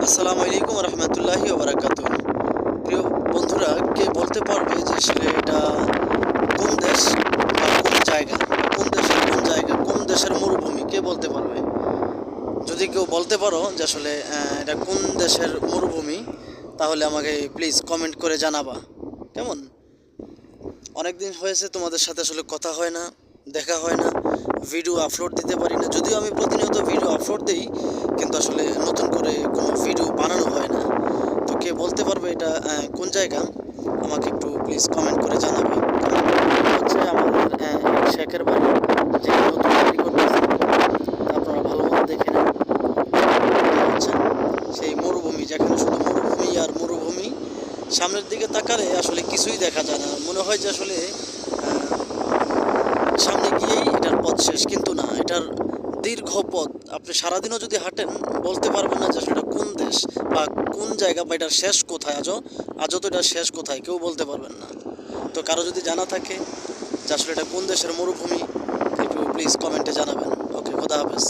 আসসালামু আলাইকুম রহমতুল্লাহি ওবরাকাতু। প্রিয় বন্ধুরা, কে বলতে পারবে যে আসলে এটা কোন দেশ বা কোন জায়গা, কোন দেশের মরুভূমি, কে বলতে পারবে? যদি কেউ বলতে পারো যে আসলে এটা কোন দেশের মরুভূমি, তাহলে আমাকে প্লিজ কমেন্ট করে জানাবা। কেমন? অনেক দিন হয়েছে তোমাদের সাথে আসলে কথা হয় না, দেখা হয় না, ভিডিও আপলোড দিতে পারি না। যদিও আমি প্রতিনিয়ত ভিডিও আপলোড দিই, কিন্তু আসলে নতুন করে কোনো ভিডিও বানানো হয় না। তো কে বলতে পারবে এটা কোন জায়গা, আমাকে একটু প্লিজ কমেন্ট করে জানাবে। হচ্ছে আমাদের শেখের বাড়ি, যেখানে নতুন বাড়ি করতেছে, আপনারা ভালো মতো দেখে নেন। এটা হচ্ছে সেই মরুভূমি, যেখানে শুধু মরুভূমি আর মরুভূমি। সামনের দিকে তাকালে আসলে কিছুই দেখা যায় না, মনে হয় যে আসলে সামনে গিয়েই এটার পথ শেষ, কিন্তু না, এটার দীর্ঘ পথ। আপনি সারাদিনও যদি হাঁটেন, বলতে পারবেন না যে আসলে এটা কোন দেশ বা কোন জায়গা, বা এটার শেষ কোথায়। আজও তো এটার শেষ কোথায় কেউ বলতে পারবেন না। তো কারো যদি জানা থাকে যে আসলে এটা কোন দেশের মরুভূমি, একটু প্লিজ কমেন্টে জানাবেন। ওকে, খোদা হাফেজ।